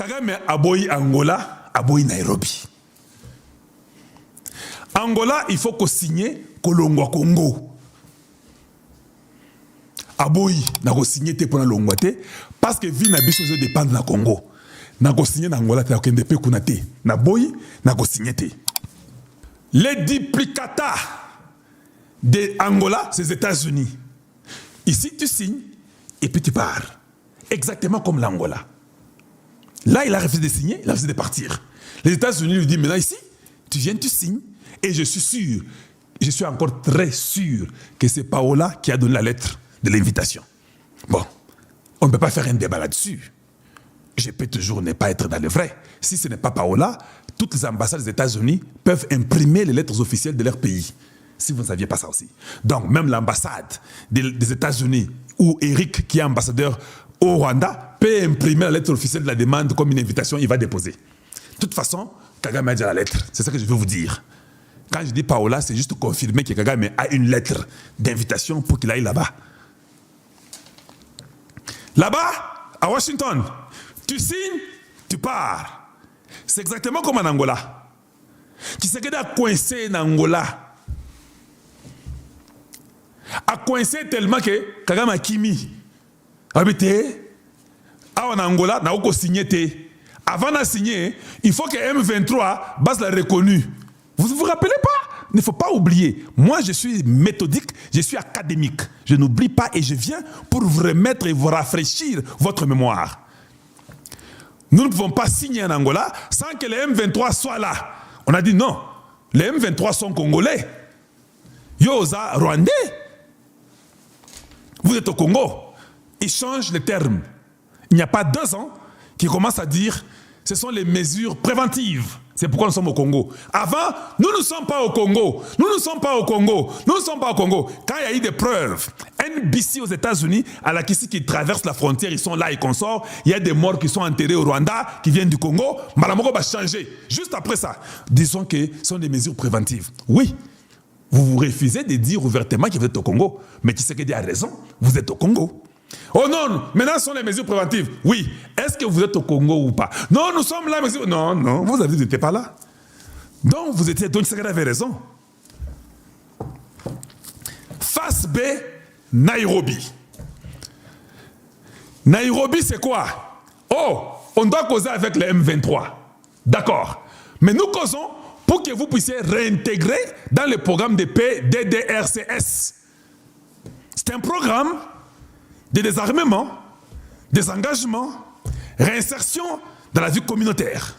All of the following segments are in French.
Kagame aboyi Angola, aboyi Nairobi. Angola, il faut qu'on signe Kolongwa Congo. Aboyi, n'a ko signé te pour la Longwate, parce que vie n'a biso se dépend de la Congo. N'a ko signé Angola te akende pe kunate. Na boyi, n'a ko signé te. Les duplicata de Angola, c'est les États-Unis. Ici, tu signes et puis tu pars. Exactement comme l'Angola. Là, il a refusé de signer, il a refusé de partir. Les États-Unis lui disent, maintenant ici, tu viens, tu signes. Et je suis sûr, je suis encore très sûr que c'est Paola qui a donné la lettre de l'invitation. Bon, on ne peut pas faire un débat là-dessus. Je peux toujours ne pas être dans le vrai. Si ce n'est pas Paola, toutes les ambassades des États-Unis peuvent imprimer les lettres officielles de leur pays. Si vous ne saviez pas ça aussi. Donc, même l'ambassade des États-Unis, ou Eric, qui est ambassadeur au Rwanda, peut imprimer la lettre officielle de la demande comme une invitation, il va déposer. De toute façon, Kagame a déjà la lettre. C'est ça que je veux vous dire. Quand je dis Paola, c'est juste confirmer que Kagame a une lettre d'invitation pour qu'il aille là-bas. Là-bas, à Washington, tu signes, tu pars. C'est exactement comme en Angola. Tu sais qu'il a coincé en Angola. A coincé tellement que Kagame a kimi. Habité, en Angola, n'a pas signé. Avant de signer, il faut que M23 base la reconnue. Vous ne vous rappelez pas? Il ne faut pas oublier. Moi, je suis méthodique, je suis académique. Je n'oublie pas et je viens pour vous remettre et vous rafraîchir votre mémoire. Nous ne pouvons pas signer en Angola sans que les M23 soient là. On a dit non. Les M23 sont congolais. Yosa, rwandais. Vous êtes au Congo. Ils changent les termes. Il n'y a pas 2 ans qu'ils commencent à dire ce sont les mesures préventives. C'est pourquoi nous sommes au Congo. Avant, nous ne sommes pas au Congo. Nous ne sommes pas au Congo. Nous ne sommes pas au Congo. Quand il y a eu des preuves, NBC aux États-Unis, à la Kissi qui traverse la frontière, ils sont là et consorts. Il y a des morts qui sont enterrés au Rwanda, qui viennent du Congo. Malamoko va changer. Juste après ça, disons que ce sont des mesures préventives. Oui, vous vous refusez de dire ouvertement que vous êtes au Congo. Mais Tshisekedi a raison, vous êtes au Congo. Oh non, maintenant ce sont les mesures préventives. Oui, est-ce que vous êtes au Congo ou pas? Non, nous sommes là. Non, non, vous n'étiez pas là. Donc vous étiez, donc Tshisekedi avait raison. Face B, Nairobi. Nairobi, c'est quoi? Oh, on doit causer avec les M23. D'accord. Mais nous causons pour que vous puissiez réintégrer dans le programme de paix DDRCS. C'est un programme de désarmement, désengagement, réinsertion dans la vie communautaire.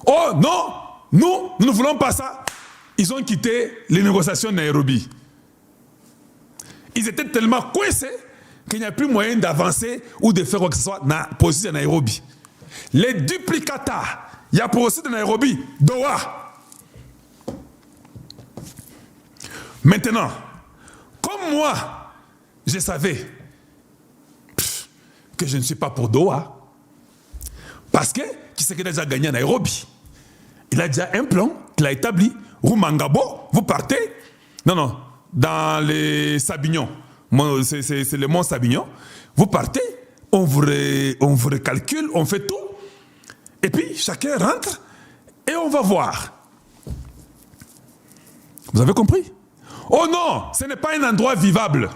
Oh non, nous ne voulons pas ça. Ils ont quitté les négociations de Nairobi. Ils étaient tellement coincés qu'il n'y a plus moyen d'avancer ou de faire quoi que ce soit dans la position de Nairobi. Les duplicata, il y a pour aussi de Nairobi, Doha. Maintenant, comme moi, je savais que je ne suis pas pour Doha. Parce que Tshisekedi a déjà gagné à Nairobi. Il a déjà un plan qu'il a établi. Rumangabo, vous partez. Non, non, dans les Sabignons. C'est le mont Sabignon. Vous partez, on vous recalcule, on fait tout. Et puis, chacun rentre et on va voir. Vous avez compris? Oh non, ce n'est pas un endroit vivable.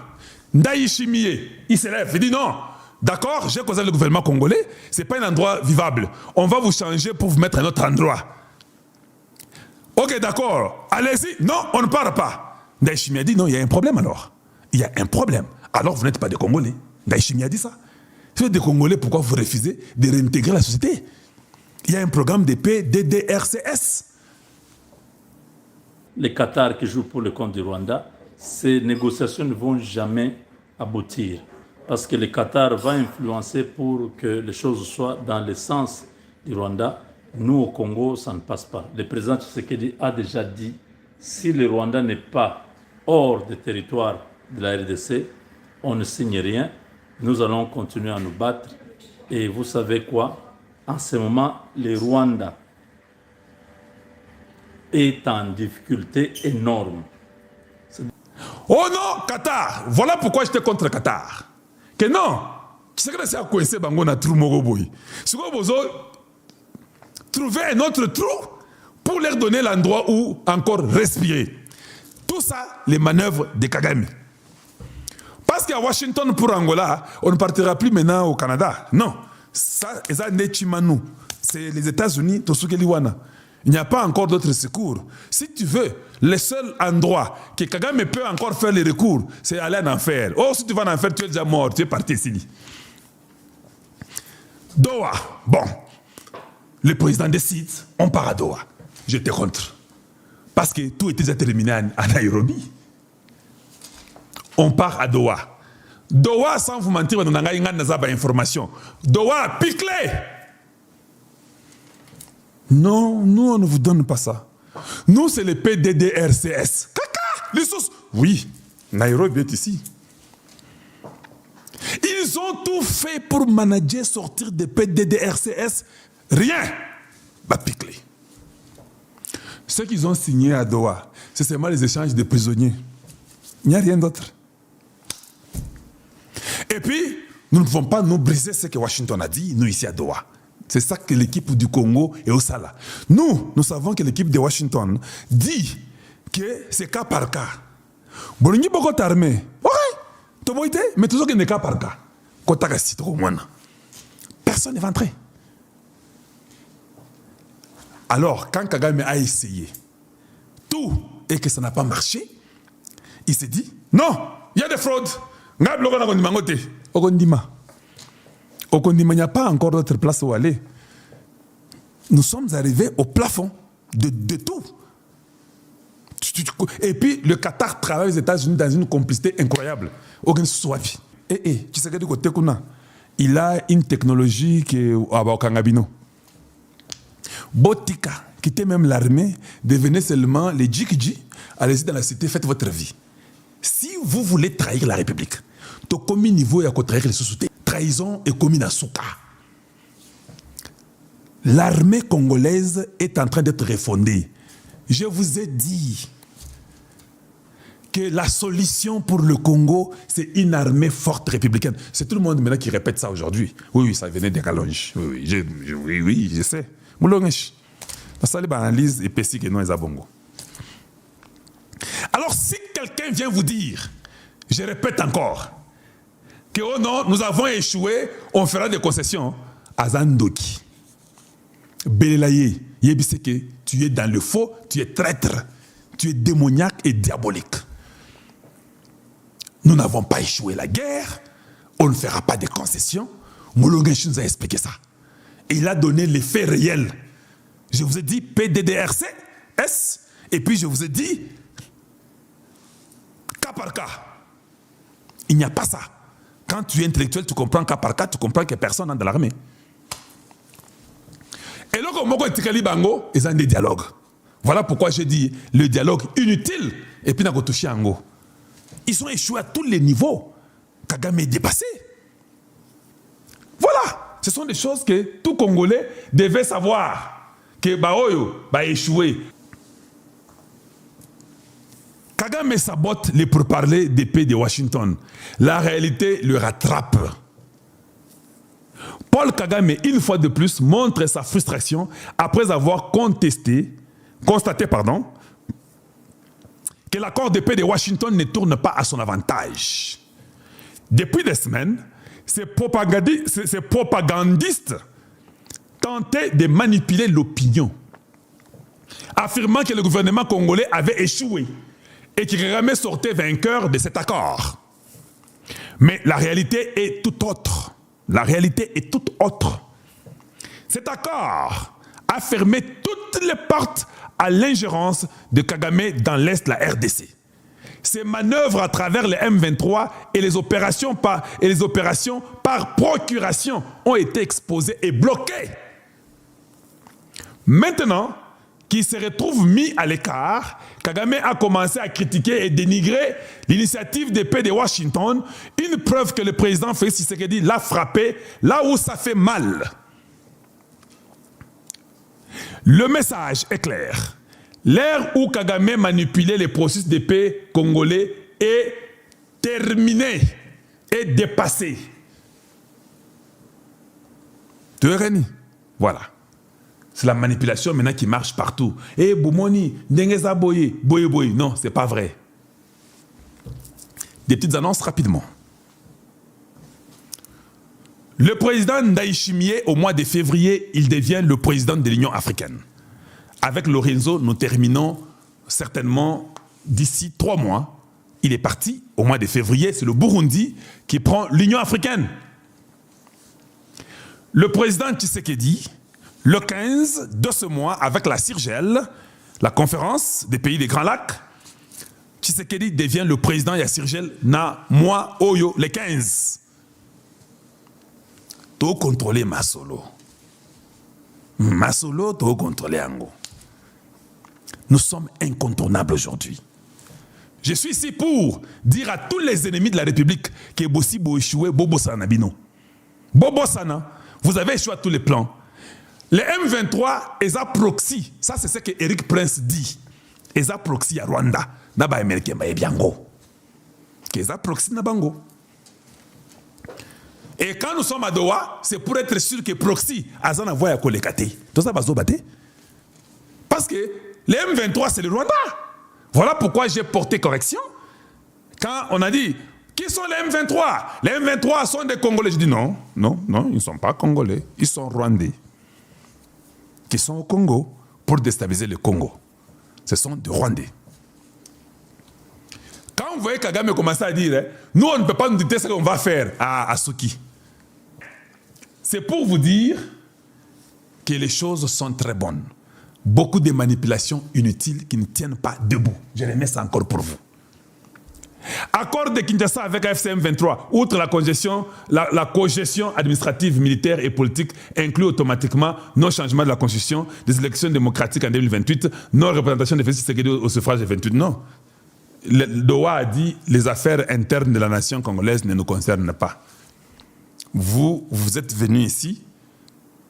Ndaï Chimie, il se lève, il dit non, d'accord, j'ai causé le gouvernement congolais, ce n'est pas un endroit vivable. On va vous changer pour vous mettre à un autre endroit. Ok, d'accord, allez-y. Non, on ne part pas. Ndaï Chimie a dit non, il y a un problème alors. Il y a un problème. Alors vous n'êtes pas des Congolais. Ndaï Chimie a dit ça. Si vous êtes des Congolais, pourquoi vous refusez de réintégrer la société? Il y a un programme de paix DDRCS. Les Qatar qui jouent pour le compte du Rwanda, ces négociations ne vont jamais aboutir parce que le Qatar va influencer pour que les choses soient dans le sens du Rwanda. Nous, au Congo, ça ne passe pas. Le président Tshisekedi a déjà dit si le Rwanda n'est pas hors du territoire de la RDC, on ne signe rien. Nous allons continuer à nous battre. Et vous savez quoi? En ce moment, le Rwanda est en difficulté énorme. Oh non, Qatar! Voilà pourquoi j'étais contre Qatar. Que non! Qui c'est que c'est à coincer bango na trou moko boy. Si vous besoin trouver un autre trou pour leur donner l'endroit où encore respirer. Tout ça, les manœuvres de Kagame. Parce qu'à Washington pour Angola, on ne partira plus maintenant au Canada. Non. Ça, c'est les États-Unis, Tosukeliwana. Il n'y a pas encore d'autres secours. Si tu veux, le seul endroit que Kagame peut encore faire les recours, c'est aller en enfer. Oh, si tu vas en enfer, tu es déjà mort, tu es parti ici. Doha, bon. Le président décide, on part à Doha. J'étais contre. Parce que tout était déjà terminé à Nairobi. On part à Doha. Doha, sans vous mentir, on a une information. Doha, pique-les. Non, nous, on ne vous donne pas ça. Nous, c'est le PDDRCS. Caca, les sauces. Oui, Nairobi est ici. Ils ont tout fait pour manager, sortir des PDDRCS. Rien. Bah, pique-les. Ce qu'ils ont signé à Doha, c'est seulement les échanges de prisonniers. Il n'y a rien d'autre. Et puis, nous ne pouvons pas nous briser ce que Washington a dit, nous ici à Doha. C'est ça que l'équipe du Congo est au Sala. Nous savons que l'équipe de Washington dit que c'est cas par cas. Bon, il y a beaucoup d'armées. Oui, mais toujours qu'il n'est cas par cas. Personne n'est rentré. Alors, quand Kagame a essayé tout et que ça n'a pas marché, il s'est dit, non, il y a des fraudes. Il n'y a pas encore d'autre place où aller. Nous sommes arrivés au plafond de tout. Et puis, le Qatar travaille aux États-Unis dans une complicité incroyable. Il a une technologie qui est au Kangabino. Botika, qui était même l'armée, devenait seulement les Djikji. Allez-y dans la cité, faites votre vie. Si vous voulez trahir la République, tu commis niveau et à trahir les sociétés. Trahison et commis à Souka. L'armée congolaise est en train d'être refondée. Je vous ai dit que la solution pour le Congo, c'est une armée forte républicaine. C'est tout le monde maintenant qui répète ça aujourd'hui. Oui, ça venait des Kalonji. Oui, je sais. Moulongesh. Ça, c'est l'analyse épaissie que nous avons. Alors, si quelqu'un vient vous dire, je répète encore, que oh non, nous avons échoué, on fera des concessions à Zandoki. Belelaye, yebise que tu es dans le faux, tu es traître, tu es démoniaque et diabolique. Nous n'avons pas échoué la guerre, on ne fera pas de concessions. Moulongesh nous a expliqué ça. Et il a donné les faits réels. Je vous ai dit PDDRC, S, et puis je vous ai dit cas par cas. Il n'y a pas ça. Quand tu es intellectuel, tu comprends cas par cas, tu comprends que personne n'a de l'armée. Et là, comme on dit bango, ils ont des dialogues. Voilà pourquoi j'ai dit le dialogue inutile. Et puis, ils ont échoué à tous les niveaux. Kagame est dépassé. Voilà. Ce sont des choses que tout Congolais devait savoir. Que Baoyo va échouer. Kagame sabote les pourparlers des pays de Washington. La réalité le rattrape. Paul Kagame, une fois de plus, montre sa frustration après avoir constaté que l'accord de paix de Washington ne tourne pas à son avantage. Depuis des semaines, ces propagandistes tentaient de manipuler l'opinion, affirmant que le gouvernement congolais avait échoué et que Kagame sortait vainqueur de cet accord. Mais la réalité est tout autre. La réalité est tout autre. Cet accord a fermé toutes les portes à l'ingérence de Kagame dans l'Est de la RDC. Ces manœuvres à travers les M23 et les opérations par procuration ont été exposées et bloquées. Maintenant qu'il se retrouve mis à l'écart, Kagame a commencé à critiquer et dénigrer l'initiative de paix de Washington, une preuve que le président Félix Tshisekedi l'a frappé là où ça fait mal. Le message est clair. L'ère où Kagame manipulait les processus de paix congolais est terminée, est dépassée. Voilà. C'est la manipulation maintenant qui marche partout. Eh, Boumoni, Ndengeza Boye, Boye Boye. Non, c'est pas vrai. Des petites annonces rapidement. Le président Ndayishimiye, au mois de février, il devient le président de l'Union africaine. Avec Lorenzo, nous terminons certainement d'ici 3 mois. Il est parti au mois de février. C'est le Burundi qui prend l'Union africaine. Le président Tshisekedi, le 15 de ce mois, avec la CIRGEL, la conférence des pays des Grands Lacs, Tshisekedi devient le président de la CIRGEL na mois Oyo, le 15. Tout contrôler Masolo. Masolo, tout contrôler Ango. Nous sommes incontournables aujourd'hui. Je suis ici pour dire à tous les ennemis de la République que Bossi Bo échoué, Bobo Sana Bino. Bobo Sana, vous avez échoué à tous les plans. Les M23, ESA proxy, ça c'est ce que Eric Prince dit. ESA proxy à Rwanda. Naba américain, ba ebiango. ESA proxy na bango. Et quand nous sommes à Doha, c'est pour être sûr que proxy, Azan a voyé à Kolekate. Tout ça va se battre. Parce que les M23, c'est le Rwanda. Voilà pourquoi j'ai porté correction. Quand on a dit, qui sont les M23? Les M23 sont des Congolais. Je dis non, non, non, ils ne sont pas Congolais. Ils sont Rwandais. Qui sont au Congo pour déstabiliser le Congo. Ce sont des Rwandais. Quand vous voyez Kagame commencer à dire, nous on ne peut pas nous dicter ce qu'on va faire à Souki. C'est pour vous dire que les choses sont très bonnes. Beaucoup de manipulations inutiles qui ne tiennent pas debout. Je remets ça encore pour vous. Accord de Kinshasa avec AFCM 23, outre la cogestion administrative, militaire et politique, inclut automatiquement non-changement de la Constitution, des élections démocratiques en 2028, non-représentation des Félix Tshisekedi au suffrage de 28. Non. Le Doha a dit les affaires internes de la nation congolaise ne nous concernent pas. Vous êtes venus ici,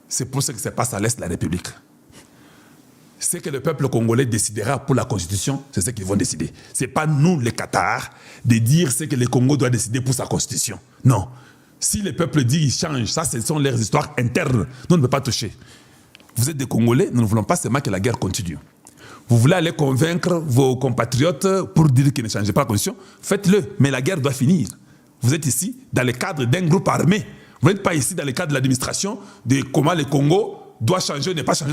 c'est pour ce qui se passe à l'Est de la République. Ce que le peuple congolais décidera pour la Constitution, c'est ce qu'ils vont décider. Ce n'est pas nous, les Qatar, de dire ce que le Congo doit décider pour sa Constitution. Non. Si le peuple dit qu'il change, ça, ce sont leurs histoires internes. Nous, on ne peut pas toucher. Vous êtes des Congolais, nous ne voulons pas seulement que la guerre continue. Vous voulez aller convaincre vos compatriotes pour dire qu'ils ne changent pas la Constitution, faites-le, mais la guerre doit finir. Vous êtes ici dans le cadre d'un groupe armé. Vous n'êtes pas ici dans le cadre de l'administration de comment le Congo doit changer ou ne pas changer.